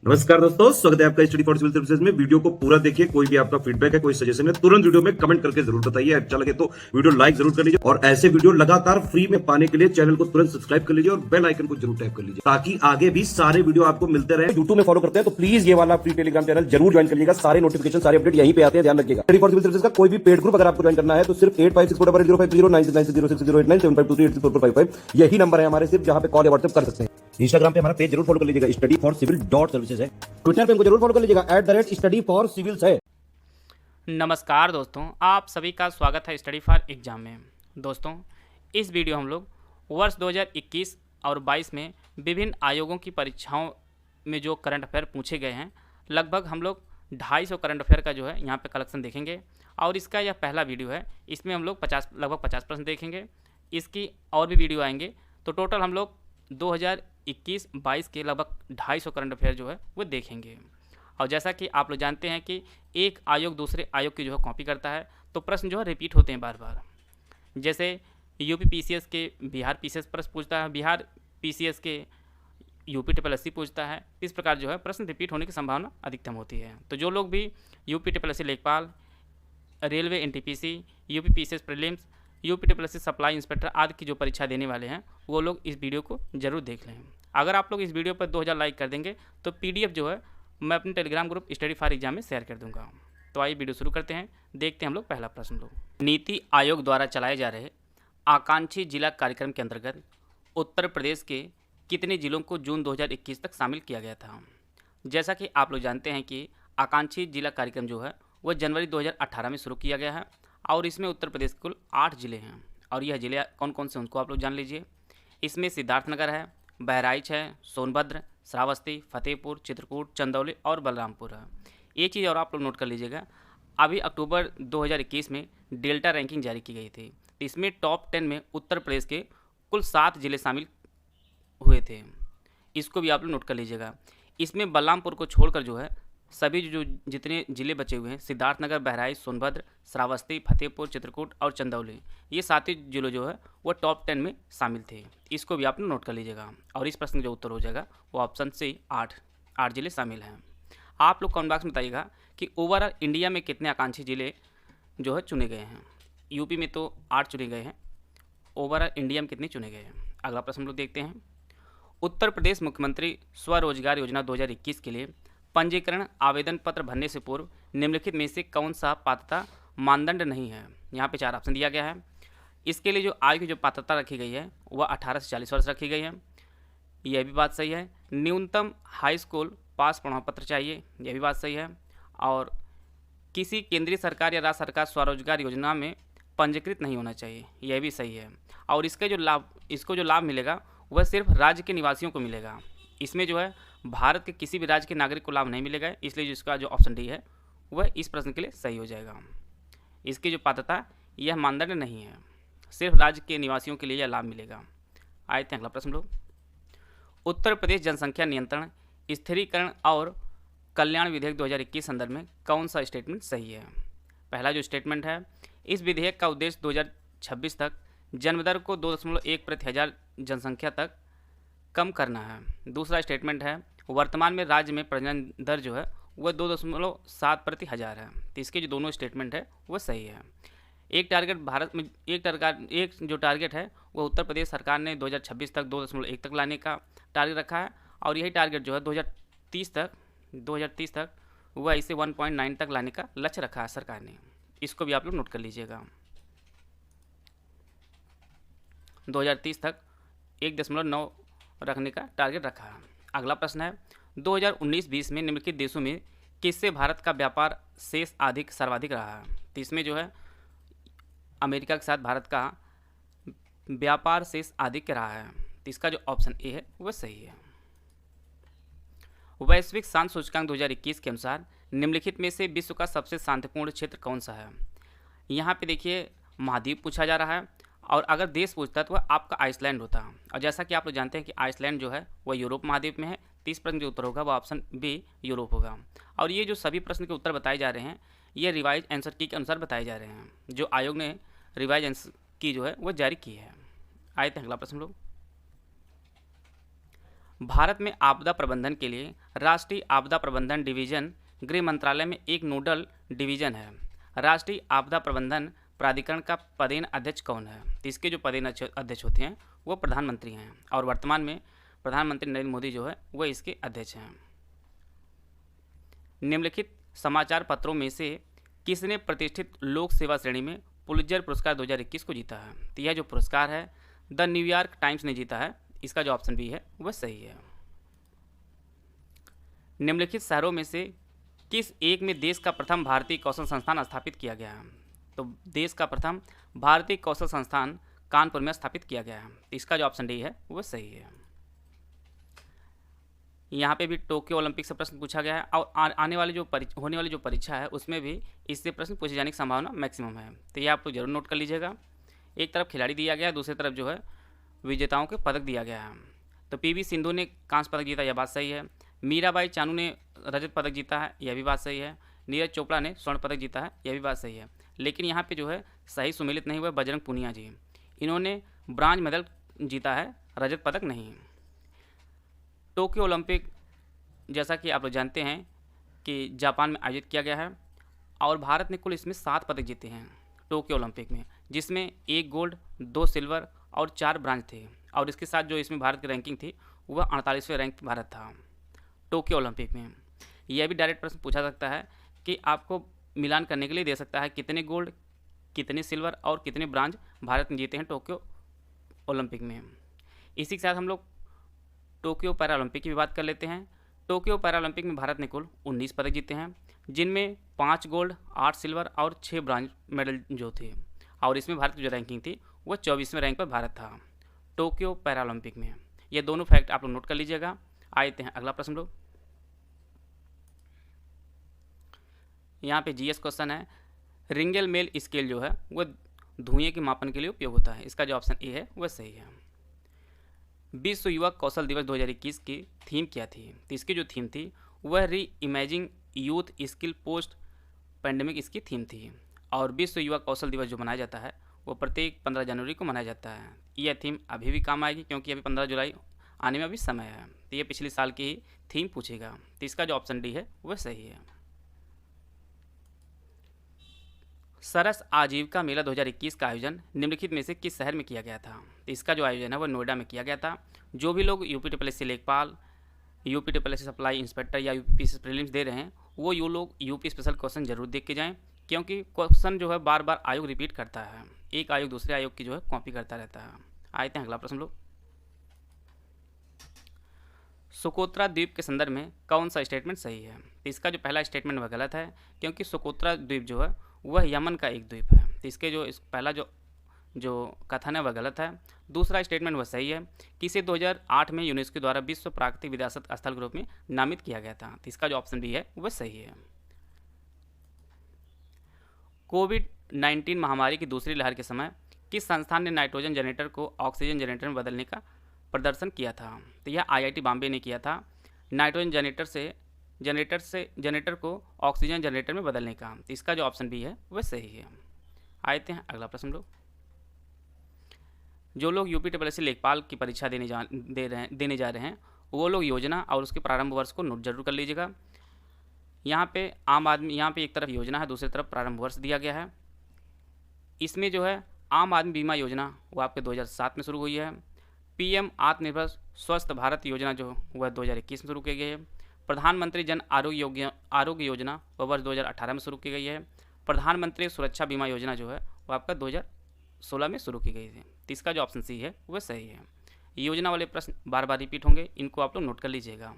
नमस्कार दोस्तों, स्वागत है आपका स्टडी फॉर सिविल सर्विसेज में। वीडियो को पूरा देखिए। कोई भी आपका फीडबैक है, कोई सजेशन है, तुरंत वीडियो में कमेंट करके जरूर बताइए। अच्छा लगे तो वीडियो लाइक जरूर कर लीजिए और ऐसे वीडियो लगातार फ्री में पाने के लिए चैनल को तुरंत सब्सक्राइब कर लीजिए और बेल आइकन को जरूर टैप कर लीजिए ताकि आगे भी सारे वीडियो आपको मिलते रहे। यूट्यूब में फॉलो करते हैं तो प्लीज ये वाला फ्री टेलीग्राम चैनल जरूर ज्वाइन करिएगा। सारे नोटिफिकेशन, सारे अपडेट यहीं पे आते हैं, ध्यान रखिएगा। स्टडी फॉर सिविल सर्विसेज का कोई भी पेड ग्रुप अगर आपको ज्वाइन करना है तो सिर्फ 8564809606097523864455 यही नंबर है हमारे, सिर्फ जहां पे कॉल या व्हाट्सएप कर सकते हैं। इंस्टाग्राम पे हमारा पेज जरूर फॉलो कर लीजिएगा, स्टडी फॉर सिविल .सर्विसेज है। ट्विटर पे हमको जरूर फॉलो कर लीजिएगा, @स्टडी फॉर सिविल्स है। नमस्कार दोस्तों, आप सभी का स्वागत है स्टडी फॉर एग्जाम में। दोस्तों, इस वीडियो हम लोग वर्ष 2021 और 22 में विभिन्न आयोगों की परीक्षाओं में जो करंट अफेयर पूछे गए हैं, लगभग हम लोग 250 करंट अफेयर का जो है यहाँ पे कलेक्शन देखेंगे। और इसका यह पहला वीडियो है, इसमें हम लोग लगभग 50 प्रश्न देखेंगे। इसकी और भी वीडियो आएंगे, तो टोटल हम लोग 2021-22 के लगभग 250 करंट अफेयर जो है वो देखेंगे। और जैसा कि आप लोग जानते हैं कि एक आयोग दूसरे आयोग की जो है कॉपी करता है, तो प्रश्न जो है रिपीट होते हैं बार बार। जैसे यूपी पीसीएस के बिहार पीसीएस प्रश्न पूछता है, बिहार पीसीएस के यूपी SSSC पूछता है। इस प्रकार जो है प्रश्न रिपीट होने की संभावना अधिकतम होती है। तो जो लोग भी यूपी SSSC लेखपाल, railway NTPC, UP PCS prelims, UP SSSC supply inspector आदि की जो परीक्षा देने वाले हैं, वो लोग इस वीडियो को जरूर देख लें। अगर आप लोग इस वीडियो पर 2000 लाइक कर देंगे तो PDF जो है मैं अपने Telegram group study for exam में शेयर कर दूंगा। तो आइए वीडियो शुरू करते हैं। देखते हैं हम लोग पहला प्रश्न। लोग नीति आयोग द्वारा चलाए जा रहे आकांक्षी जिला कार्यक्रम के अंतर्गत उत्तर प्रदेश के कितने जिलों को जून 2021 तक शामिल किया गया था? जैसा कि आप लोग जानते हैं कि आकांक्षी जिला कार्यक्रम जो है वह जनवरी 2018 में शुरू किया गया है और इसमें उत्तर प्रदेश के कुल 8 जिले हैं। और यह जिले कौन कौन से उनको आप लोग जान लीजिए। इसमें सिद्धार्थनगर है, बहराइच है, सोनभद्र, श्रावस्ती, फतेहपुर, चित्रकूट, चंदौली और बलरामपुर है। एक चीज़ और आप लोग नोट कर लीजिएगा, अभी अक्टूबर 2021 में डेल्टा रैंकिंग जारी की गई थी। इसमें टॉप 10 में उत्तर प्रदेश के कुल 7 जिले शामिल हुए थे। इसको भी आप लोग नोट कर लीजिएगा। इसमें बलरामपुर को छोड़कर जो है सभी जो जितने ज़िले बचे हुए हैं, सिद्धार्थनगर, बहराइच, सोनभद्र, श्रावस्ती, फतेहपुर, चित्रकूट और चंदौली, ये 7 जिले जो है वो टॉप 10 में शामिल थे। इसको भी आप नोट कर लीजिएगा। और इस प्रश्न का जो उत्तर हो जाएगा वो ऑप्शन से 8 जिले शामिल हैं। आप लोग कमेंट बॉक्स में बताइएगा कि ओवरऑल इंडिया में कितने आकांक्षी जिले जो है चुने गए हैं। यूपी में तो 8 चुने गए हैं, ओवरऑल इंडिया में कितने चुने गए हैं। अगला प्रश्न हम लोग देखते हैं। उत्तर प्रदेश मुख्यमंत्री स्वरोजगार योजना 2021 के लिए पंजीकरण आवेदन पत्र भरने से पूर्व निम्नलिखित में से कौन सा पात्रता मानदंड नहीं है? यहाँ पे 4 ऑप्शन दिया गया है। इसके लिए जो आयु की जो पात्रता रखी गई है वह 18 से 40 वर्ष रखी गई है, यह भी बात सही है। न्यूनतम हाई स्कूल पास प्रमाण पत्र चाहिए, यह भी बात सही है। और किसी केंद्रीय सरकार या राज्य सरकार स्वरोजगार योजना में पंजीकृत नहीं होना चाहिए, यह भी सही है। और इसको जो लाभ मिलेगा वह सिर्फ राज्य के निवासियों को मिलेगा। इसमें जो है भारत के किसी भी राज्य के नागरिक को लाभ नहीं मिलेगा, इसलिए जिसका जो ऑप्शन डी है वह इस प्रश्न के लिए सही हो जाएगा। इसकी जो पात्रता यह मानदंड नहीं है, सिर्फ राज्य के निवासियों के लिए यह लाभ मिलेगा। आए थे अगला प्रश्न लोग। उत्तर प्रदेश जनसंख्या नियंत्रण, स्थिरीकरण और कल्याण विधेयक 2021 संदर्भ में कौन सा स्टेटमेंट सही है? पहला जो स्टेटमेंट है, इस विधेयक का उद्देश्य 2026 तक जन्मदर को 2.1 प्रति हज़ार जनसंख्या तक कम करना है। दूसरा स्टेटमेंट है, वर्तमान में राज्य में प्रजनन दर जो है वह 2.7 प्रति हज़ार है। तो इसके जो दोनों स्टेटमेंट है वह सही है। एक टारगेट भारत में एक जो टारगेट है वह उत्तर प्रदेश सरकार ने 2026 तक 2.1 तक लाने का टारगेट रखा है, और यही टारगेट जो है 2030 तक वह इसे 1.9 तक लाने का लक्ष्य रखा है सरकार ने। इसको भी आप लोग नोट कर लीजिएगा। 2030 तक 1.9 रखने का टारगेट रखा है। अगला प्रश्न है, 2019-20 में निम्नलिखित देशों में किससे भारत का व्यापार शेष सर्वाधिक रहा है? तो इसमें जो है अमेरिका के साथ भारत का व्यापार शेष अधिक रहा है। तो इसका जो ऑप्शन ए है वह सही है। वैश्विक शांति सूचकांक 2021 के अनुसार निम्नलिखित में से विश्व का सबसे शांतिपूर्ण क्षेत्र कौन सा है? यहाँ पे देखिए महाद्वीप पूछा जा रहा है, और अगर देश पूछता तो वह आपका आइसलैंड होता। और जैसा कि आप लोग जानते हैं कि आइसलैंड जो है वह यूरोप महाद्वीप में है। 30 प्रश्न जो उत्तर होगा वह ऑप्शन बी यूरोप होगा। और ये जो सभी प्रश्न के उत्तर बताए जा रहे हैं ये रिवाइज आंसर की के अनुसार बताए जा रहे हैं, जो आयोग ने रिवाइज आंसर की जो है वह जारी की है। आए थे अगला प्रश्न लोग। भारत में आपदा प्रबंधन के लिए राष्ट्रीय आपदा प्रबंधन डिवीजन गृह मंत्रालय में एक नोडल डिवीजन है। राष्ट्रीय आपदा प्रबंधन प्राधिकरण का पदेन अध्यक्ष कौन है? तो इसके जो पदेन अध्यक्ष होते हैं वो प्रधानमंत्री हैं और वर्तमान में प्रधानमंत्री नरेंद्र मोदी जो है वो इसके अध्यक्ष हैं। निम्नलिखित समाचार पत्रों में से किसने प्रतिष्ठित लोक सेवा श्रेणी में पुलित्जर पुरस्कार 2021 को जीता है? तो यह जो पुरस्कार है द न्यूयॉर्क टाइम्स ने जीता है। इसका जो ऑप्शन बी है वह सही है। निम्नलिखित शहरों में से किस एक में देश का प्रथम भारतीय कौशल संस्थान स्थापित किया गया है? तो देश का प्रथम भारतीय कौशल संस्थान कानपुर में स्थापित किया गया है। तो इसका जो ऑप्शन डी है वह सही है। यहाँ पे भी टोक्यो ओलंपिक से प्रश्न पूछा गया है और आने वाली जो होने वाली जो परीक्षा है उसमें भी इससे प्रश्न पूछे जाने की संभावना मैक्सिमम है। तो ये आप लोग जरूर नोट कर लीजिएगा। एक तरफ खिलाड़ी दिया गया है, दूसरी तरफ जो है विजेताओं के पदक दिया गया है। तो पीवी सिंधु ने कांस्य पदक जीता, यह बात सही है। मीराबाई चानू ने रजत पदक जीता है, यह भी बात सही है। नीरज चोपड़ा ने स्वर्ण पदक जीता है, यह भी बात सही है। लेकिन यहाँ पे जो है सही सुमेलित नहीं हुआ बजरंग पुनिया जी, इन्होंने ब्रांज मेडल जीता है, रजत पदक नहीं। टोक्यो ओलंपिक जैसा कि आप लोग जानते हैं कि जापान में आयोजित किया गया है और भारत ने कुल इसमें 7 पदक जीते हैं टोक्यो ओलंपिक में, जिसमें 1 गोल्ड, 2 सिल्वर और 4 ब्रांज थे। और इसके साथ जो इसमें भारत की रैंकिंग थी वह 48वें रैंक भारत था टोक्यो ओलंपिक में। यह भी डायरेक्ट प्रश्न पूछा सकता है कि आपको मिलान करने के लिए दे सकता है कितने गोल्ड, कितने सिल्वर और कितने ब्रांज भारत ने जीते हैं टोक्यो ओलंपिक में। इसी के साथ हम लोग टोक्यो पैरालंपिक की भी बात कर लेते हैं। टोक्यो पैरालंपिक में भारत ने कुल 19 पदक जीते हैं, जिनमें 5 गोल्ड, 8 सिल्वर और 6 ब्रांज मेडल जो थे। और इसमें भारत की जो रैंकिंग थी वह 24वें रैंक पर भारत था टोक्यो पैरालंपिक में। ये दोनों फैक्ट आप लोग नोट कर लीजिएगा। आते हैं अगला प्रश्न लोग। यहाँ पे जीएस क्वेश्चन है, रिंगल मेल स्केल जो है वह धुएं के मापन के लिए उपयोग होता है। इसका जो ऑप्शन ए है वह सही है। विश्व युवा कौशल दिवस 2021 की थीम क्या थी? तो इसकी जो थीम थी वह री imaging youth skill post pandemic इसकी थीम थी। और विश्व युवा कौशल दिवस जो मनाया जाता है वो प्रत्येक 15 जनवरी को मनाया जाता है। यह थीम अभी भी काम आएगी क्योंकि अभी 15 जुलाई आने में अभी समय है। तो ये पिछले साल की ही थीम पूछेगा। तो इसका जो ऑप्शन डी है वह सही है। सरस आजीविका मेला 2021 का आयोजन निम्नलिखित में से किस शहर में किया गया था? तो इसका जो आयोजन है वह नोएडा में किया गया था। जो भी लोग यूपी लेखपाल, यूपी सप्लाई इंस्पेक्टर या यूपी प्रीलिम्स दे रहे हैं वो लोग यूपी स्पेशल क्वेश्चन जरूर देख के जाएं, क्योंकि क्वेश्चन जो है बार बार आयोग रिपीट करता है। एक आयोग दूसरे आयोग की जो है कॉपी करता रहता है। आते हैं अगला प्रश्न लोग। सोकोत्रा द्वीप के संदर्भ में कौन सा स्टेटमेंट सही है? तो इसका जो पहला स्टेटमेंट वह गलत है, क्योंकि सोकोत्रा द्वीप जो है वह यमन का एक द्वीप है। तो इसके जो पहला जो कथन है वह गलत है। दूसरा स्टेटमेंट वह सही है कि इसे 2008 में यूनेस्को द्वारा विश्व प्राकृतिक विरासत स्थल के रूप में नामित किया गया था। तो इसका जो ऑप्शन बी है वह सही है। कोविड-19 महामारी की दूसरी लहर के समय किस संस्थान ने नाइट्रोजन जनरेटर को ऑक्सीजन जनरेटर में बदलने का प्रदर्शन किया था? तो यह आईआईटी बॉम्बे ने किया था, नाइट्रोजन जनरेटर को ऑक्सीजन जनरेटर में बदलने का। तो इसका जो ऑप्शन बी है वह सही है। आते हैं अगला प्रश्न लोग। जो लोग यूपी लेखपाल की परीक्षा देने जा रहे हैं वो लोग योजना और उसके प्रारंभ वर्ष को नोट जरूर कर लीजिएगा। यहाँ पे यहाँ पे एक तरफ योजना है, दूसरी तरफ प्रारंभ वर्ष दिया गया है। इसमें जो है आम आदमी बीमा योजना वो आपके 2007 में शुरू हुई है। पीएम आत्मनिर्भर स्वस्थ भारत योजना जो वह 2021 में शुरू की गई है। प्रधानमंत्री जन आरोग्य योजना वह वर्ष 2018 में शुरू की गई है। प्रधानमंत्री सुरक्षा बीमा योजना जो है वह आपका 2016 में शुरू की गई थी। तो इसका जो ऑप्शन सी है वह सही है। योजना वाले प्रश्न बार बार रिपीट होंगे, इनको आप लोग नोट कर लीजिएगा।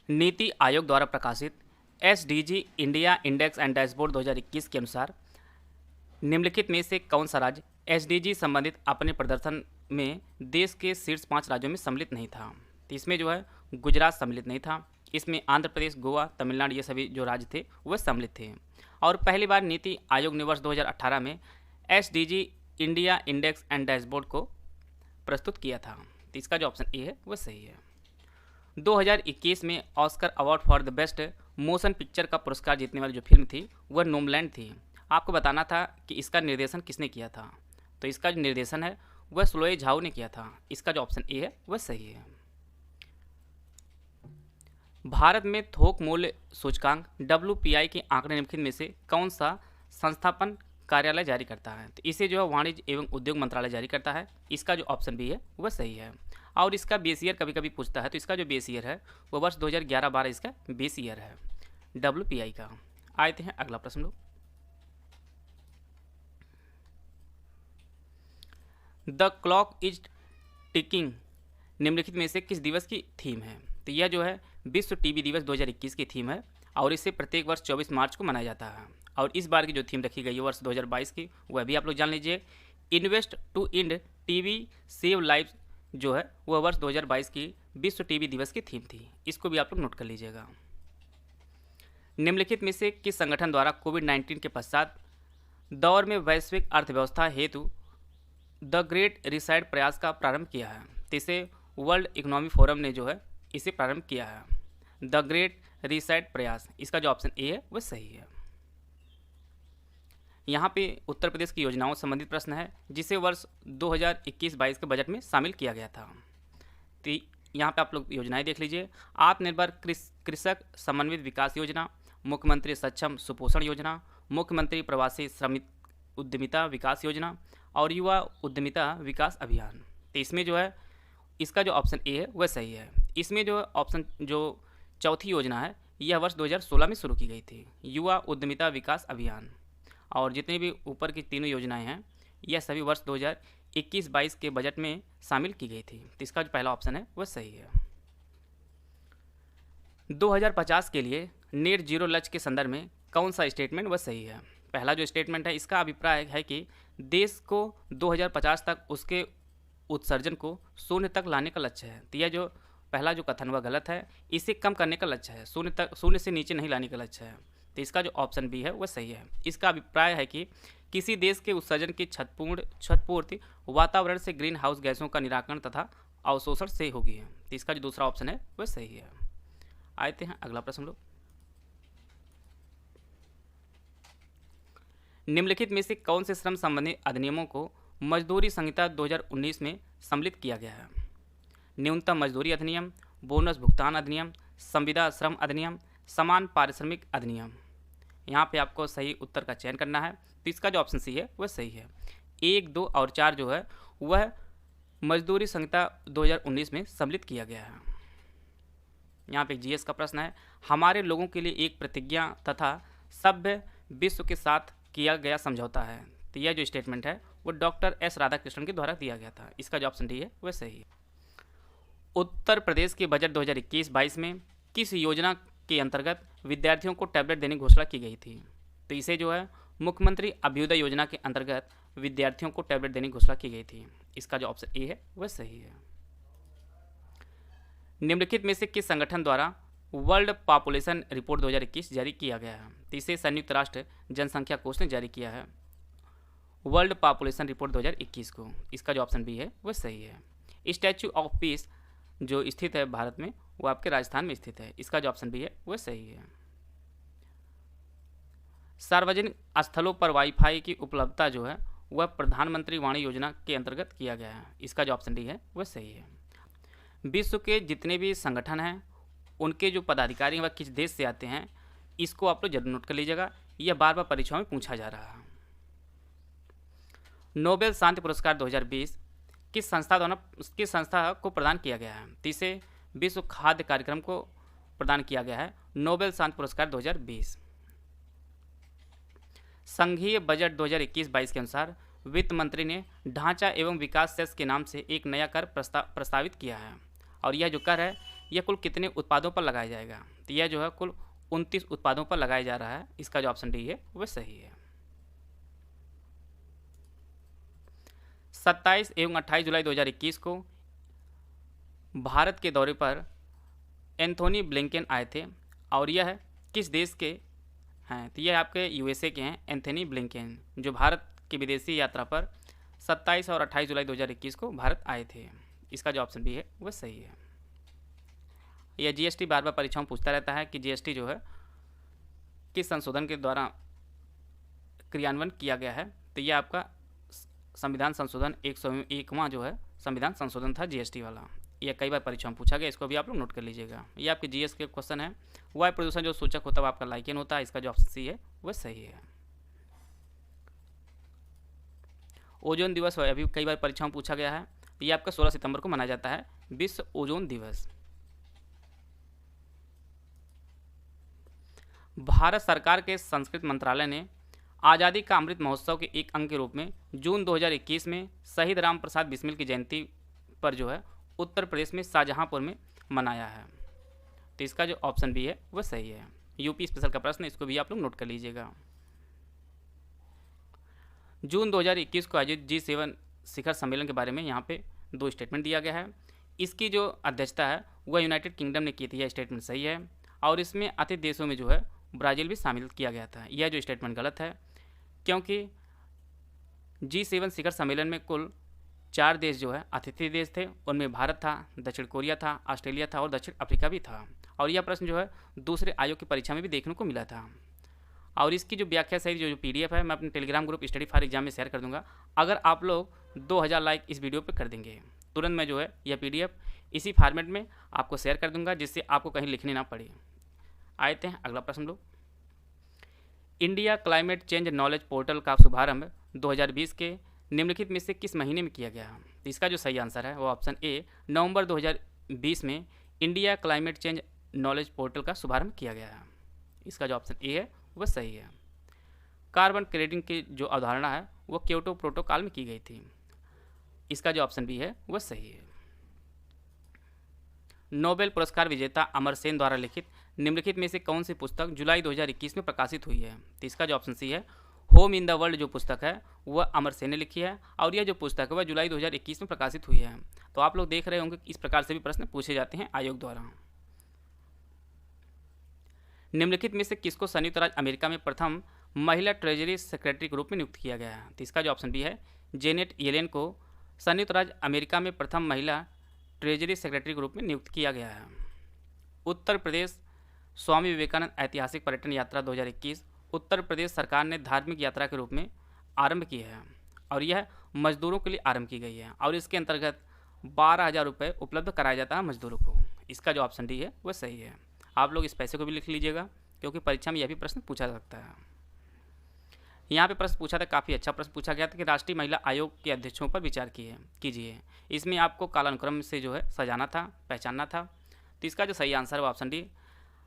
नीति आयोग द्वारा प्रकाशित SDG India index and dashboard 2021 के अनुसार निम्नलिखित में से कौन सा राज्य एसडीजी संबंधित अपने प्रदर्शन में देश के शीर्ष 5 राज्यों में सम्मिलित नहीं था? तो इसमें जो है गुजरात सम्मिलित नहीं था। इसमें आंध्र प्रदेश, गोवा, तमिलनाडु ये सभी जो राज्य थे वह सम्मिलित थे। और पहली बार नीति आयोग ने वर्ष 2018 में SDG India index and dashboard को प्रस्तुत किया था। तो इसका जो ऑप्शन ए है वह सही है। 2021 में Oscar award for the best motion picture का पुरस्कार जीतने वाली जो फिल्म थी वह नोमलैंड थी। आपको बताना था कि इसका निर्देशन किसने किया था। तो इसका जो निर्देशन है वह स्लोए झाओ ने किया था। इसका जो ऑप्शन ए है वह सही है। भारत में थोक मूल्य सूचकांक WPI के आंकड़े निम्नलिखित में से कौन सा संस्थापन कार्यालय जारी करता है? तो इसे जो है वाणिज्य एवं उद्योग मंत्रालय जारी करता है। इसका जो ऑप्शन बी है वह सही है। और इसका बेस ईयर कभी कभी पूछता है, तो इसका जो बेस ईयर है वो वर्ष 2011-12 इसका बेस ईयर है WPI का। आते हैं अगला प्रश्न लोग। द क्लॉक इज टिकिंग निम्नलिखित में से किस दिवस की थीम है? तो यह जो है विश्व टीबी दिवस 2021 की थीम है और इसे प्रत्येक वर्ष 24 मार्च को मनाया जाता है। और इस बार की जो थीम रखी गई है वर्ष 2022 की, वह भी आप लोग जान लीजिए। Invest to end TB save life जो है वह वर्ष 2022 की विश्व टीबी दिवस की थीम थी। इसको भी आप लोग नोट कर लीजिएगा। निम्नलिखित में से किस संगठन द्वारा कोविड-19 के पश्चात दौर में वैश्विक अर्थव्यवस्था हेतु द ग्रेट रीसेट प्रयास का प्रारंभ किया है? तो इसे वर्ल्ड इकोनॉमी फोरम ने जो है इसे प्रारंभ किया है, द ग्रेट रीसेट प्रयास। इसका जो ऑप्शन ए है वह सही है। यहाँ पे उत्तर प्रदेश की योजनाओं से संबंधित प्रश्न है जिसे वर्ष 2021-22 के बजट में शामिल किया गया था। तो यहाँ पे आप लोग योजनाएं देख लीजिए। आत्मनिर्भर कृषक समन्वित विकास योजना, मुख्यमंत्री सक्षम सुपोषण योजना, मुख्यमंत्री प्रवासी श्रमिक उद्यमिता विकास योजना और युवा उद्यमिता विकास अभियान। तो इसमें जो है इसका जो ऑप्शन ए है वह सही है। इसमें जो ऑप्शन जो चौथी योजना है यह वर्ष 2016 में शुरू की गई थी, युवा उद्यमिता विकास अभियान। और जितनी भी ऊपर की तीनों योजनाएं हैं यह सभी वर्ष 2021-22 के बजट में शामिल की गई थी। तो इसका जो पहला ऑप्शन है वह सही है। 2050 के लिए नेट जीरो लक्ष्य के संदर्भ में कौन सा स्टेटमेंट वह सही है? पहला जो स्टेटमेंट है इसका अभिप्राय है कि देश को 2050 तक उसके उत्सर्जन को शून्य तक लाने का लक्ष्य है। तो यह जो पहला जो कथन वह गलत है, इसे कम करने का लक्ष्य है, शून्य से नीचे नहीं लाने का लक्ष्य है। तो इसका जो ऑप्शन बी है वह सही है। इसका अभिप्राय है कि किसी देश के उत्सर्जन की छतपूर्ति वातावरण से ग्रीन हाउस गैसों का निराकरण तथा अवशोषण से होगी है। तो इसका जो दूसरा ऑप्शन है वह सही है। आते हैं अगला प्रश्न लोग। निम्नलिखित में से कौन से श्रम संबंधी अधिनियमों को मजदूरी संहिता 2019 में सम्मिलित किया गया है? न्यूनतम मजदूरी अधिनियम, बोनस भुगतान अधिनियम, संविदा श्रम अधिनियम, समान पारिश्रमिक अधिनियम। यहाँ पे आपको सही उत्तर का चयन करना है। तो इसका जो ऑप्शन सी है वह सही है। 1, 2 और 4 जो है वह मजदूरी संहिता 2019 में सम्मिलित किया गया है। यहाँ पे जीएस का प्रश्न है, हमारे लोगों के लिए एक प्रतिज्ञा तथा सभ्य विश्व के साथ किया गया समझौता है। तो यह जो स्टेटमेंट है वो डॉक्टर एस राधाकृष्णन के द्वारा दिया गया था। इसका जो ऑप्शन डी है वह सही है। उत्तर प्रदेश के बजट 2021-22 में किस योजना के अंतर्गत विद्यार्थियों को टैबलेट देने की घोषणा की गई थी? तो इसे जो है मुख्यमंत्री अभ्युदय योजना के अंतर्गत विद्यार्थियों को टैबलेट देने की घोषणा की गई थी। इसका जो ऑप्शन ए है वह सही है। निम्नलिखित में से किस संगठन द्वारा वर्ल्ड पॉपुलेशन रिपोर्ट 2021 जारी किया गया है? तो इसे संयुक्त राष्ट्र जनसंख्या कोष ने जारी किया है, वर्ल्ड पॉपुलेशन रिपोर्ट 2021 को। इसका जो ऑप्शन बी है वह सही है। स्टैच्यू ऑफ पीस जो स्थित है भारत में वो आपके राजस्थान में स्थित है। इसका जो ऑप्शन बी है वह सही है। सार्वजनिक स्थलों पर वाईफाई की उपलब्धता जो है वह प्रधानमंत्री वाणी योजना के अंतर्गत किया गया है। इसका जो ऑप्शन डी है वह सही है। विश्व के जितने भी संगठन हैं उनके जो पदाधिकारी हैं वह किस देश से आते हैं, इसको आप लोग जरूर नोट कर लीजिएगा। यह बार बार परीक्षाओं में पूछा जा रहा है। नोबेल शांति पुरस्कार 2020 किस संस्था को प्रदान किया गया है? तो इसे विश्व खाद्य कार्यक्रम को प्रदान किया गया है, नोबेल शांति पुरस्कार 2020। संघीय बजट 2021-22 के अनुसार वित्त मंत्री ने ढांचा एवं विकास सेस के नाम से एक नया कर प्रस्तावित किया है। और यह जो कर है यह कुल कितने उत्पादों पर लगाया जाएगा? तो यह जो है कुल 29 उत्पादों पर लगाया जा रहा है। इसका जो ऑप्शन डी है वह सही है। 27 एवं 28 जुलाई 2021 को भारत के दौरे पर एंथोनी ब्लिंकन आए थे और यह किस देश के हैं? तो यह आपके यूएसए के हैं, एंथोनी ब्लिंकन, जो भारत की विदेशी यात्रा पर 27 और 28 जुलाई 2021 को भारत आए थे। इसका जो ऑप्शन बी है वह सही है। यह जीएसटी बार बार परीक्षाओं में पूछता रहता है कि जीएसटी जो है किस संशोधन के द्वारा क्रियान्वयन किया गया है। तो यह आपका संविधान संशोधन 101वां जो है संविधान संशोधन था जीएसटी वाला। यह कई बार परीक्षा में पूछा गया, इसको भी आप लोग नोट कर लीजिएगा। ये आपके जीएस के क्वेश्चन है। वायु प्रदूषण जो सूचक होता है वो आपका लाइकेन होता है, इसका जो ऑप्शन सी है वह सही है। ओजोन दिवस अभी कई बार परीक्षा में पूछा गया है। ये आपका 16 सितंबर को मनाया जाता है विश्व ओजोन दिवस। भारत सरकार के संस्कृति मंत्रालय ने आज़ादी का अमृत महोत्सव के एक अंग के रूप में जून 2021 में शहीद राम प्रसाद बिस्मिल की जयंती पर जो है उत्तर प्रदेश में शाहजहांपुर में मनाया है। तो इसका जो ऑप्शन बी है वह सही है। यूपी स्पेशल का प्रश्न, इसको भी आप लोग नोट कर लीजिएगा। जून 2021 को आयोजित G7 शिखर सम्मेलन के बारे में यहाँ पे 2 स्टेटमेंट दिया गया है। इसकी जो अध्यक्षता है वह यूनाइटेड किंगडम ने की थी, यह स्टेटमेंट सही है। और इसमें अतिथि देशों में जो है ब्राज़ील भी शामिल किया गया था, यह जो स्टेटमेंट गलत है, क्योंकि G7 शिखर सम्मेलन में कुल 4 देश जो है अतिथि देश थे। उनमें भारत था, दक्षिण कोरिया था, ऑस्ट्रेलिया था और दक्षिण अफ्रीका भी था। और यह प्रश्न जो है दूसरे आयोग की परीक्षा में भी देखने को मिला था। और इसकी जो व्याख्या सहित जो PDF है मैं अपने Telegram group study for exam में शेयर कर दूंगा। अगर आप लोग 2000 लाइक इस वीडियो पर कर देंगे, तुरंत मैं जो है यह PDF इसी फॉर्मेट में आपको शेयर कर दूंगा, जिससे आपको कहीं लिखनी ना पड़े। आए थे अगला प्रश्न लोग। India climate change knowledge portal का शुभारंभ 2020 के निम्नलिखित में से किस महीने में किया गया? तो इसका जो सही आंसर है वो ऑप्शन ए, नवंबर 2020 में India climate change knowledge portal का शुभारंभ किया गया है। इसका जो ऑप्शन ए है वह सही है। कार्बन क्रेडिट की जो अवधारणा है वो क्योटो प्रोटोकॉल में की गई थी। इसका जो ऑप्शन बी है वह सही है। नोबेल पुरस्कार विजेता अमर सेन द्वारा लिखित निम्नलिखित में से कौन सी पुस्तक जुलाई 2021 में प्रकाशित हुई है? तो इसका जो ऑप्शन सी है, होम इन द वर्ल्ड जो पुस्तक है वह अमर सेन ने लिखी है और यह जो पुस्तक है वह जुलाई 2021 में प्रकाशित हुई है। तो आप लोग देख रहे होंगे कि इस प्रकार से भी प्रश्न पूछे जाते हैं आयोग द्वारा। निम्नलिखित में से किसको संयुक्त राज्य अमेरिका में प्रथम महिला ट्रेजरी सेक्रेटरी के रूप में नियुक्त किया गया है? तो इसका जो ऑप्शन बी है, जेनेट येलेन को संयुक्त राज्य अमेरिका में प्रथम महिला ट्रेजरी सेक्रेटरी के रूप में नियुक्त किया गया है। उत्तर प्रदेश स्वामी विवेकानंद ऐतिहासिक पर्यटन यात्रा 2021 उत्तर प्रदेश सरकार ने धार्मिक यात्रा के रूप में आरंभ की है और यह मजदूरों के लिए आरंभ की गई है और इसके अंतर्गत 12,000 रुपये उपलब्ध कराया जाता है मजदूरों को। इसका जो ऑप्शन डी है वह सही है। आप लोग इस पैसे को भी लिख लीजिएगा, क्योंकि परीक्षा में यह भी प्रश्न पूछा जा सकता है। यहाँ पे प्रश्न पूछा था, काफ़ी अच्छा प्रश्न पूछा गया था कि राष्ट्रीय महिला आयोग के अध्यक्षों पर विचार कीजिए। इसमें आपको कालानुक्रम से जो है सजाना था, पहचानना था। तो इसका जो सही आंसर है वो ऑप्शन डी।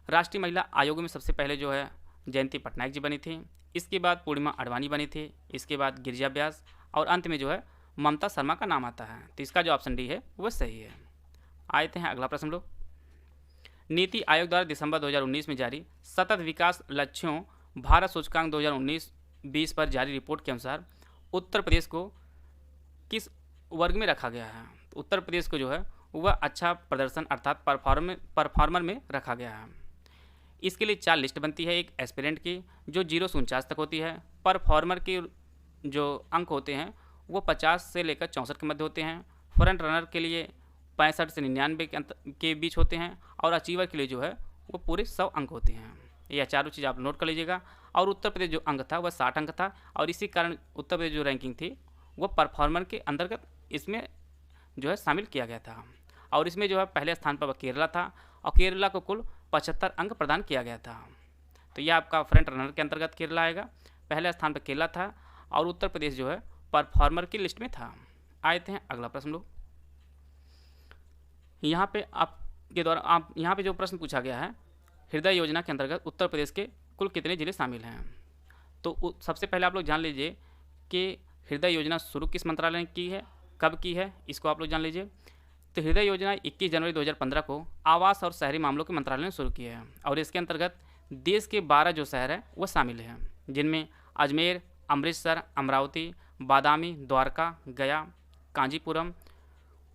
राष्ट्रीय महिला आयोग में सबसे पहले जो है जयंती पटनायक जी बनी थी, इसके बाद पूर्णिमा अडवाणी बनी थी, इसके बाद गिरिजा व्यास और अंत में जो है ममता शर्मा का नाम आता है। तो इसका जो ऑप्शन डी है वह सही है। आते हैं अगला प्रश्न लोग। नीति आयोग द्वारा दिसंबर 2019 में जारी सतत विकास लक्ष्यों भारत सूचकांक 2019-20 पर जारी रिपोर्ट के अनुसार उत्तर प्रदेश को किस वर्ग में रखा गया है? तो उत्तर प्रदेश को जो है वह अच्छा प्रदर्शन अर्थात परफॉर्मर में रखा गया है। इसके लिए 4 लिस्ट बनती है, एक एस्पिरेंट की जो 0 से 49 तक होती है, परफॉर्मर के जो अंक होते हैं वो 50 से लेकर 64 के मध्य होते हैं, फ्रंट रनर के लिए 65 से 99 के बीच होते हैं और अचीवर के लिए जो है वो पूरे 100 अंक होते हैं। यह चारों चीज़ आप नोट कर लीजिएगा। और उत्तर प्रदेश जो अंक था वह 60 अंक था और इसी कारण उत्तर प्रदेश जो रैंकिंग थी वो परफॉर्मर के अंतर्गत इसमें जो है शामिल किया गया था। और इसमें जो है पहले स्थान पर केरला था और केरला को कुल 75 अंक प्रदान किया गया था। तो यह आपका फ्रंट रनर के अंतर्गत केरला आएगा। पहले स्थान पर केरला था और उत्तर प्रदेश जो है परफॉर्मर की लिस्ट में था। आए थे अगला प्रश्न लोग। यहाँ पे आपके द्वारा यहाँ पे जो प्रश्न पूछा गया है, हृदय योजना के अंतर्गत उत्तर प्रदेश के कुल कितने जिले शामिल हैं? तो सबसे पहले आप लोग जान लीजिए कि हृदय योजना शुरू किस मंत्रालय ने की है, कब की है, इसको आप लोग जान लीजिए। तो हृदय योजना 21 जनवरी 2015 को आवास और शहरी मामलों के मंत्रालय ने शुरू की है और इसके अंतर्गत देश के 12 जो शहर हैं वो शामिल हैं, जिनमें अजमेर, अमृतसर, अमरावती, बादामी, द्वारका, गया, कांजीपुरम,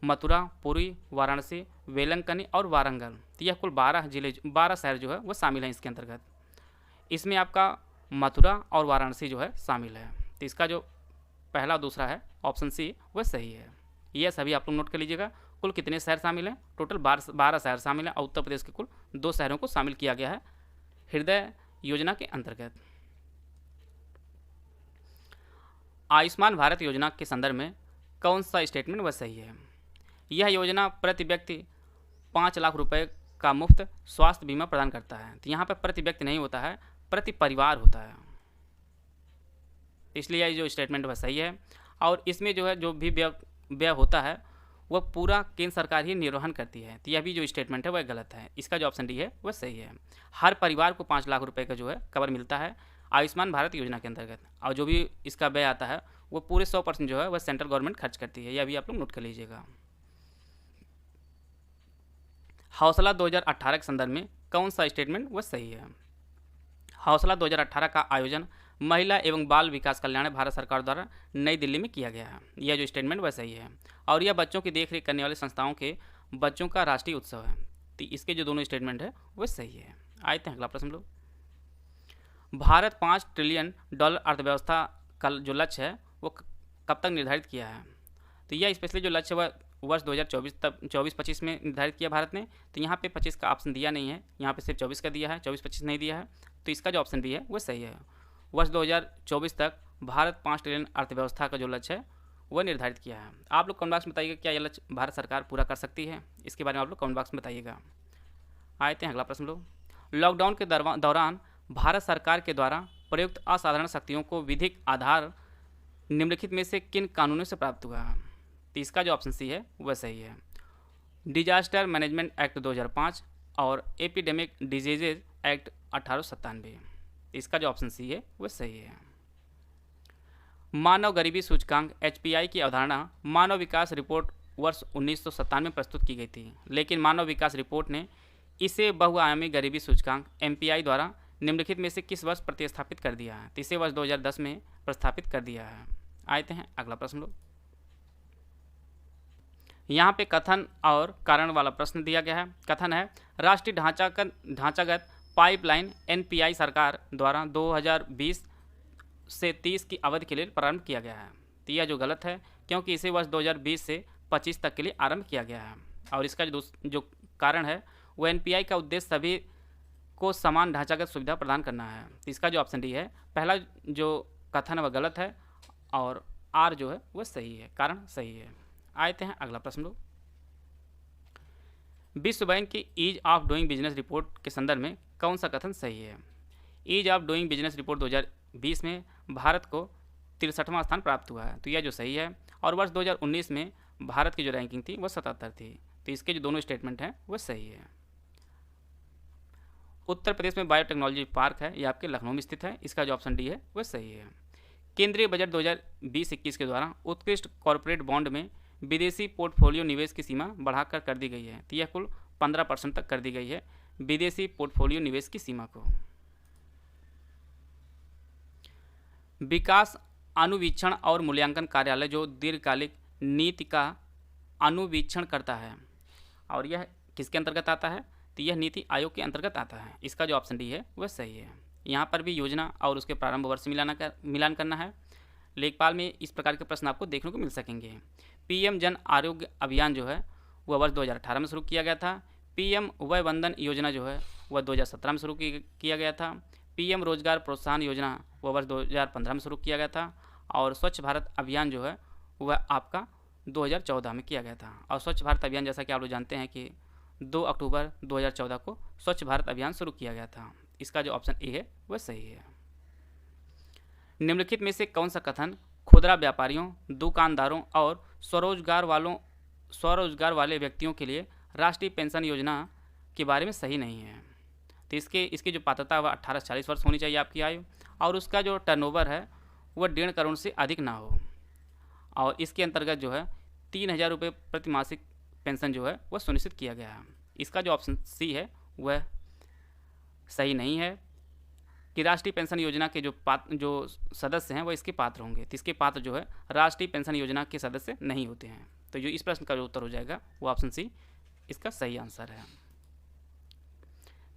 मथुरा, पुरी, वाराणसी, वेलंकनी और वारंगल। तो यह कुल 12 शहर जो है वो शामिल हैं इसके अंतर्गत। इसमें आपका मथुरा और वाराणसी जो है शामिल है। तो इसका जो पहला और दूसरा है ऑप्शन सी वह सही है। यह सभी आप लोग नोट कर लीजिएगा। कुल कितने शहर शामिल हैं? टोटल 12 शहर शामिल हैं और उत्तर प्रदेश के कुल 2 शहरों को शामिल किया गया है हृदय योजना के अंतर्गत। आयुष्मान भारत योजना के संदर्भ में कौन सा स्टेटमेंट वह सही है? यह योजना प्रति व्यक्ति 5 लाख रुपए का मुफ्त स्वास्थ्य बीमा प्रदान करता है। तो यहाँ पर प्रति व्यक्ति नहीं होता है, प्रति परिवार होता है, इसलिए यह जो स्टेटमेंट वह सही है। और इसमें जो है जो भी व्यय होता है वह पूरा केंद्र सरकार ही निर्वहन करती है। तो यह भी जो स्टेटमेंट है वह गलत है। इसका जो ऑप्शन डी है वह सही है। हर परिवार को 5 लाख रुपए का जो है कवर मिलता है आयुष्मान भारत योजना के अंतर्गत, और जो भी इसका व्यय आता है वो पूरे 100% जो है वह सेंट्रल गवर्नमेंट खर्च करती है। यह भी आप लोग नोट कर लीजिएगा। हौसला 2018 के संदर्भ में कौन सा स्टेटमेंट वह सही है? हौसला 2018 का आयोजन महिला एवं बाल विकास कल्याण भारत सरकार द्वारा नई दिल्ली में किया गया है। यह जो स्टेटमेंट वह सही है, और यह बच्चों की देखरेख करने वाली संस्थाओं के बच्चों का राष्ट्रीय उत्सव है। तो इसके जो दोनों स्टेटमेंट है वह सही है। आते हैं अगला प्रश्न लोग। भारत $5 ट्रिलियन अर्थव्यवस्था का जो लक्ष्य है वो कब तक निर्धारित किया है? तो यह स्पेशली जो लक्ष्य वह वर्ष 2024-25 में निर्धारित किया भारत ने। तो यहाँ पे 25 का ऑप्शन दिया नहीं है, यहाँ पे सिर्फ 24 का दिया है, 24-25 नहीं दिया है। तो इसका जो ऑप्शन डी है वो सही है। वर्ष 2024 तक भारत 5 ट्रिलियन अर्थव्यवस्था का जो लक्ष्य है वह निर्धारित किया है। आप लोग कमेंट बॉक्स में बताइएगा क्या यह लक्ष्य भारत सरकार पूरा कर सकती है, इसके बारे में आप लोग कमेंट बॉक्स में बताइएगा। आते हैं अगला प्रश्न लोग। लॉकडाउन के दौरान भारत सरकार के द्वारा प्रयुक्त असाधारण शक्तियों को विधिक आधार निम्नलिखित में से किन कानूनों से प्राप्त हुआ है? तो इसका जो ऑप्शन सी है वह सही है। डिजास्टर मैनेजमेंट एक्ट 2005 और एपिडेमिक डिजीजेज एक्ट 1897। इसका जो ऑप्शन सी है वह सही है। मानव गरीबी सूचकांक HPI की अवधारणा मानव विकास रिपोर्ट वर्ष 1997 में प्रस्तुत की गई थी, लेकिन मानव विकास रिपोर्ट ने इसे बहुआयामी गरीबी सूचकांक MPI द्वारा निम्नलिखित में से किस वर्ष प्रतिस्थापित कर दिया है? तो इसे वर्ष 2010 में प्रस्थापित कर दिया है। आते हैं अगला प्रश्न लोग। यहाँ पे कथन और कारण वाला प्रश्न दिया गया है। कथन है राष्ट्रीय ढांचागत पाइपलाइन NPI सरकार द्वारा 2020 से 30 की अवधि के लिए प्रारंभ किया गया है। तो यह जो गलत है, क्योंकि इसे वर्ष 2020 से 25 तक के लिए आरंभ किया गया है। और इसका जो कारण है वो NPI का उद्देश्य सभी को समान ढांचागत सुविधा प्रदान करना है। तो इसका जो ऑप्शन डी है, पहला जो कथन है वह गलत है और आर जो है वह सही है, कारण सही है। आते हैं अगला प्रश्न लोग। विश्व बैंक की ease of doing business report के संदर्भ में कौन सा कथन सही है? Ease of doing business report 2020 में भारत को 63वां स्थान प्राप्त हुआ है। तो यह जो सही है। और वर्ष 2019 में भारत की जो रैंकिंग थी वह 77 थी। तो इसके जो दोनों स्टेटमेंट हैं वह सही है। उत्तर प्रदेश में बायोटेक्नोलॉजी पार्क है, यह आपके लखनऊ में स्थित है। इसका जो ऑप्शन डी है वह सही है। केंद्रीय बजट 2020-21 के द्वारा उत्कृष्ट कॉर्पोरेट बॉन्ड में विदेशी पोर्टफोलियो निवेश की सीमा बढ़ाकर कर दी गई है। तो यह कुल 15% तक कर दी गई है विदेशी पोर्टफोलियो निवेश की सीमा को। विकास अनुवीक्षण और मूल्यांकन कार्यालय जो दीर्घकालिक नीति का अनुवीक्षण करता है, और यह किसके अंतर्गत आता है? तो यह नीति आयोग के अंतर्गत आता है। इसका जो ऑप्शन डी है वह सही है। यहाँ पर भी योजना और उसके प्रारंभ वर्ष मिलान करना है। लेखपाल में इस प्रकार के प्रश्न आपको देखने को मिल सकेंगे। PM जन आरोग्य अभियान जो है वह वर्ष 2018 में शुरू किया गया था। PM वय वंदन योजना जो है वह 2017 में शुरू किया गया था। PM रोजगार प्रोत्साहन योजना वह वर्ष 2015 में शुरू किया गया था। और स्वच्छ भारत अभियान जो है वह आपका 2014 में किया गया था। और स्वच्छ भारत अभियान जैसा कि आप लोग जानते हैं कि 2 अक्टूबर 2014 को स्वच्छ भारत अभियान शुरू किया गया था। इसका जो ऑप्शन ए है वह सही है। निम्नलिखित में से कौन सा कथन खुदरा व्यापारियों, दुकानदारों और स्वरोजगार वाले व्यक्तियों के लिए राष्ट्रीय पेंशन योजना के बारे में सही नहीं है? तो इसकी जो पात्रता वह 18 से 40 वर्ष होनी चाहिए आपकी आयु, और उसका जो टर्नओवर है वह 1.5 करोड़ से अधिक ना हो, और इसके अंतर्गत जो है 3,000 रुपये प्रति मासिक पेंशन जो है वह सुनिश्चित किया गया है। इसका जो ऑप्शन सी है वह सही नहीं है कि राष्ट्रीय पेंशन योजना के जो सदस्य हैं वह इसके पात्र होंगे। तो इसके पात्र जो है राष्ट्रीय पेंशन योजना के सदस्य नहीं होते हैं। तो जो इस प्रश्न का जो उत्तर हो जाएगा वो ऑप्शन सी इसका सही आंसर है।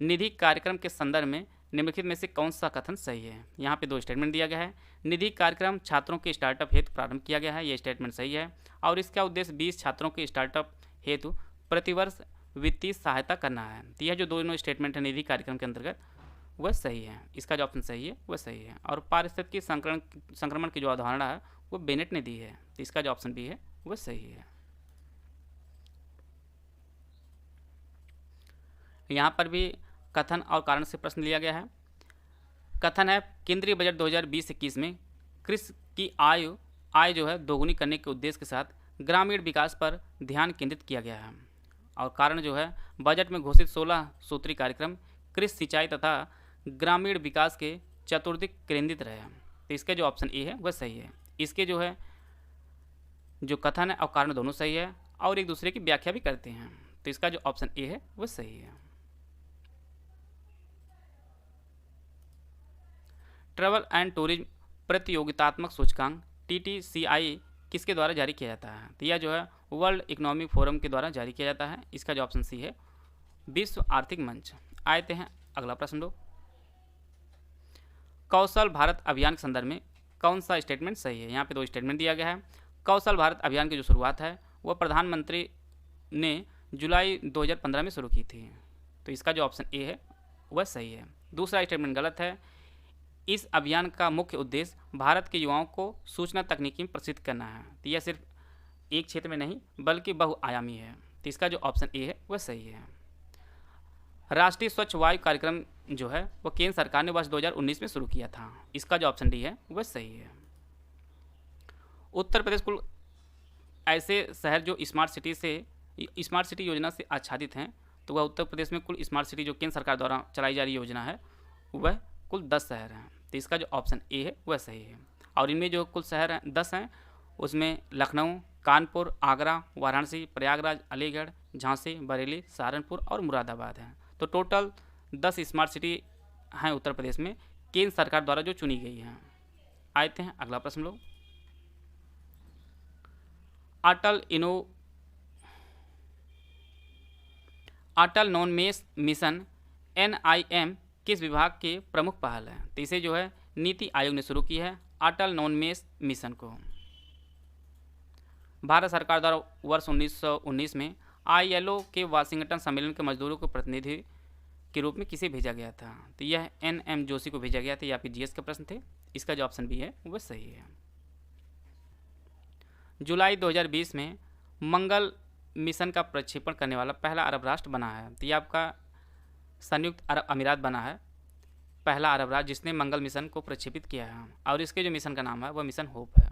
निधि कार्यक्रम के संदर्भ में निम्नलिखित में से कौन सा कथन सही है? यहाँ पे 2 स्टेटमेंट दिया गया है। निधि कार्यक्रम छात्रों के स्टार्टअप हेतु प्रारंभ किया गया है, ये स्टेटमेंट सही है। और इसका उद्देश्य 20 छात्रों के स्टार्टअप हेतु प्रतिवर्ष वित्तीय सहायता करना है। तो यह जो दोनों स्टेटमेंट है निधि कार्यक्रम के अंतर्गत वह सही है। इसका जो ऑप्शन सही है वह सही है। और पारिस्थितिकी संक्रमण की जो अवधारणा है वो बेनेट ने दी है। तो इसका जो ऑप्शन बी है वह सही है। यहाँ पर भी कथन और कारण से प्रश्न लिया गया है। कथन है केंद्रीय बजट 2020-21 में कृषि की आय जो है दोगुनी करने के उद्देश्य के साथ ग्रामीण विकास पर ध्यान केंद्रित किया गया है। और कारण जो है बजट में घोषित 16 सूत्री कार्यक्रम कृषि सिंचाई तथा ग्रामीण विकास के चतुर्दिक केंद्रित रहे हैं। तो इसका जो ऑप्शन ए है वह सही है। इसके जो है जो कथन है और कारण दोनों सही है और एक दूसरे की व्याख्या भी करते हैं। तो इसका जो ऑप्शन ए है वह सही है। ट्रैवल एंड टूरिज्म प्रतियोगितात्मक सूचकांक TTCI किसके द्वारा जारी किया जाता है? तो यह जो है वर्ल्ड इकोनॉमिक फोरम के द्वारा जारी किया जाता है। इसका जो ऑप्शन सी है विश्व आर्थिक मंच। आते हैं अगला प्रश्न लो। कौशल भारत अभियान के संदर्भ में कौन सा स्टेटमेंट सही है? यहाँ पे दो स्टेटमेंट दिया गया है। कौशल भारत अभियान की जो शुरुआत है वह प्रधानमंत्री ने जुलाई 2015 में शुरू की थी। तो इसका जो ऑप्शन ए है वह सही है। दूसरा स्टेटमेंट गलत है। इस अभियान का मुख्य उद्देश्य भारत के युवाओं को सूचना तकनीकी में प्रसिद्ध करना है। तो यह सिर्फ एक क्षेत्र में नहीं बल्कि बहुआयामी है। तो इसका जो ऑप्शन ए है वह सही है। राष्ट्रीय स्वच्छ वायु कार्यक्रम जो है वह केंद्र सरकार ने वर्ष 2019 में शुरू किया था। इसका जो ऑप्शन डी है वह सही है। उत्तर प्रदेश कुल ऐसे शहर जो स्मार्ट सिटी योजना से आच्छादित हैं। तो वह उत्तर प्रदेश में कुल स्मार्ट सिटी जो केंद्र सरकार द्वारा चलाई जा रही योजना है वह कुल 10 शहर हैं। तो इसका जो ऑप्शन ए है वह सही है। और इनमें जो कुल शहर हैं 10 हैं उसमें लखनऊ, कानपुर, आगरा, वाराणसी, प्रयागराज, अलीगढ़, झांसी, बरेली, सहारनपुर और मुरादाबाद हैं। तो टोटल 10 स्मार्ट सिटी हैं उत्तर प्रदेश में केंद्र सरकार द्वारा जो चुनी गई हैं। आते हैं अगला प्रश्न लोग। अटल नॉनमेश मिशन NIM किस विभाग के प्रमुख पहल है? तो इसे जो है नीति आयोग ने शुरू की है अटल नॉनमेश मिशन को। भारत सरकार द्वारा वर्ष 1919 में ILO के वाशिंगटन सम्मेलन के मजदूरों को प्रतिनिधि के रूप में किसे भेजा गया था? तो यह NM जोशी को भेजा गया था। ये आपके GS के प्रश्न थे। इसका जो ऑप्शन बी है वह सही है। जुलाई 2020 में मंगल मिशन का प्रक्षेपण करने वाला पहला अरब राष्ट्र बना है। तो यह आपका संयुक्त अरब अमीरात बना है, पहला अरब राज्य जिसने मंगल मिशन को प्रक्षेपित किया है। और इसके जो मिशन का नाम है वह मिशन होप है।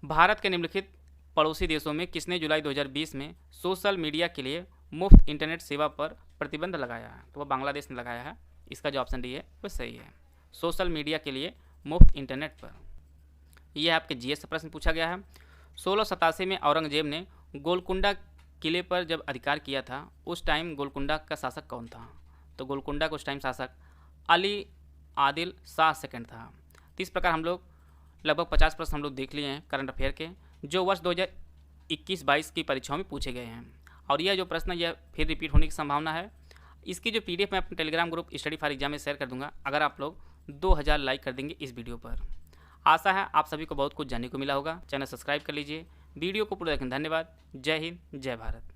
भारत के निम्नलिखित पड़ोसी देशों में किसने जुलाई 2020 में सोशल मीडिया के लिए मुफ्त इंटरनेट सेवा पर प्रतिबंध लगाया है? तो वह बांग्लादेश ने लगाया है। इसका जो ऑप्शन डी है वह सही है। सोशल मीडिया के लिए मुफ्त इंटरनेट पर। यह आपके GS से प्रश्न पूछा गया है। 1687 में औरंगजेब ने गोलकुंडा किले पर जब अधिकार किया था उस टाइम गोलकुंडा का शासक कौन था? तो गोलकुंडा का उस टाइम शासक अली आदिल शाह सेकंड था। तो इस प्रकार हम लोग लगभग 50 प्रश्न हम लोग देख लिए हैं करंट अफेयर के जो वर्ष 2021-22 की परीक्षाओं में पूछे गए हैं। और यह जो प्रश्न यह फिर रिपीट होने की संभावना है। इसकी जो PDF मैं अपने Telegram group study for exam में शेयर कर दूंगा अगर आप लोग 2000 लाइक कर देंगे इस वीडियो पर। आशा है आप सभी को बहुत कुछ जानने को मिला होगा। चैनल सब्सक्राइब कर लीजिए। वीडियो को पूरा देखने धन्यवाद। जय हिंद, जय भारत।